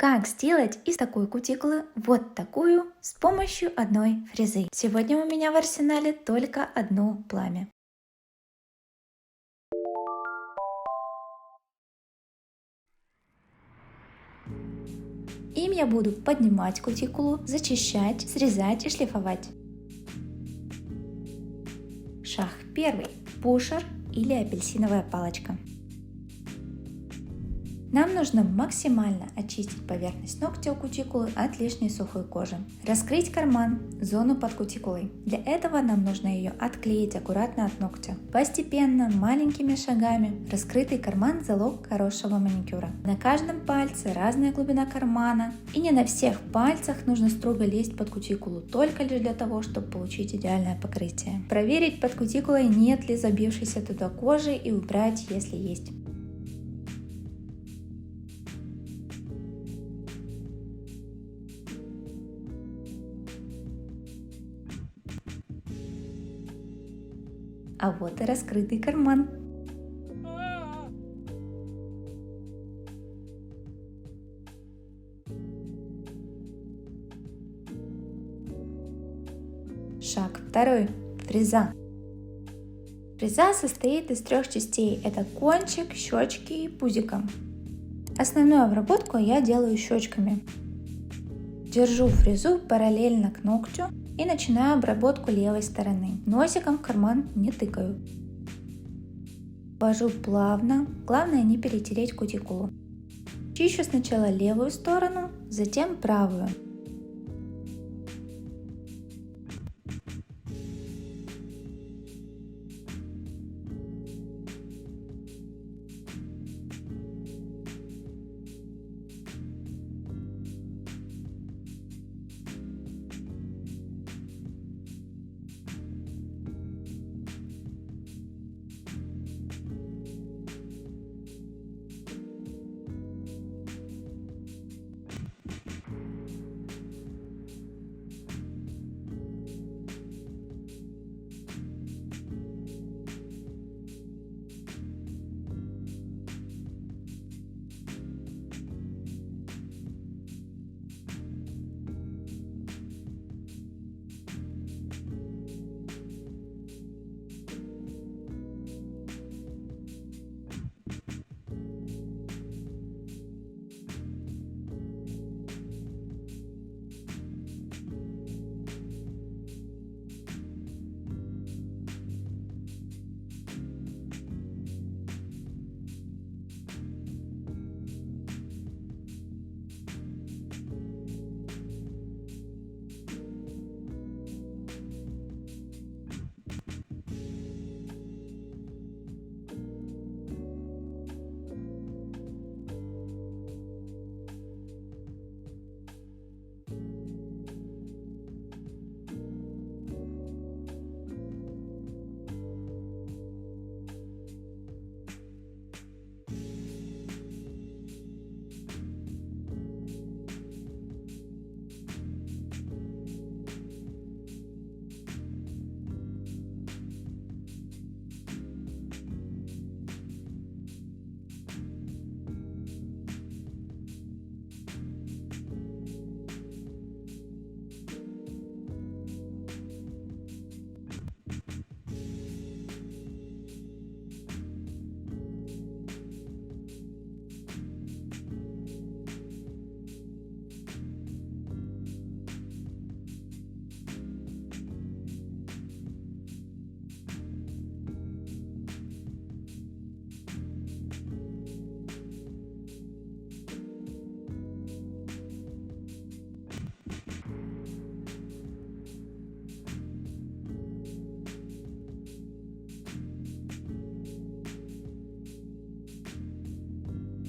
Как сделать из такой кутикулы вот такую с помощью одной фрезы? Сегодня у меня в арсенале только одно пламя. Им я буду поднимать кутикулу, зачищать, срезать и шлифовать. Шаг первый. Пушер или апельсиновая палочка. Нам нужно максимально очистить поверхность ногтя у кутикулы от лишней сухой кожи. Раскрыть карман, зону под кутикулой. Для этого нам нужно ее отклеить аккуратно от ногтя. Постепенно, маленькими шагами. Раскрытый карман – залог хорошего маникюра. На каждом пальце разная глубина кармана. И не на всех пальцах нужно строго лезть под кутикулу, только лишь для того, чтобы получить идеальное покрытие. Проверить под кутикулой, нет ли забившейся туда кожи, и убрать, если есть. А вот и раскрытый карман. Шаг второй. Фреза. Фреза состоит из трех частей. Это кончик, щечки и пузико. Основную обработку я делаю щечками. Держу фрезу параллельно к ногтю и начинаю обработку левой стороны. Носиком в карман не тыкаю. Ввожу плавно, главное не перетереть кутикулу. Чищу сначала левую сторону, затем правую.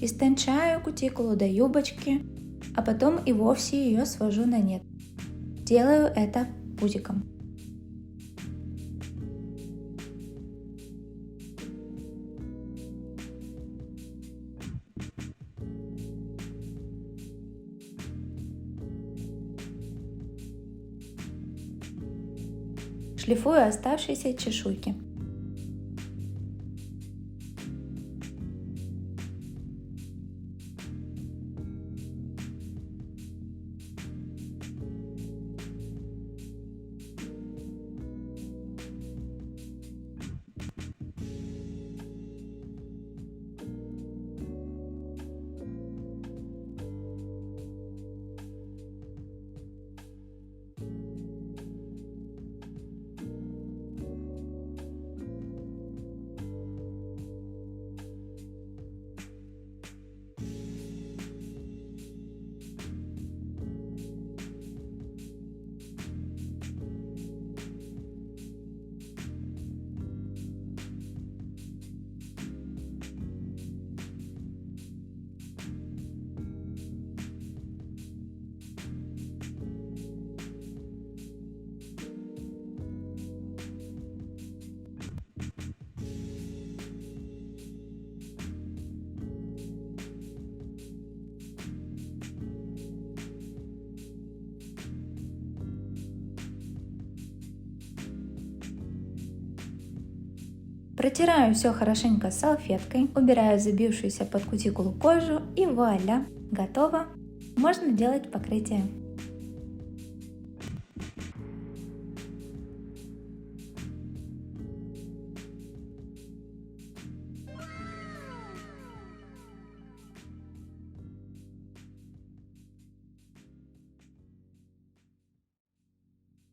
Истончаю кутикулу до юбочки, а потом и вовсе ее свожу на нет. Делаю это пузиком. Шлифую оставшиеся чешуйки. Протираю все хорошенько салфеткой, убираю забившуюся под кутикулу кожу и вуаля, готово! Можно делать покрытие.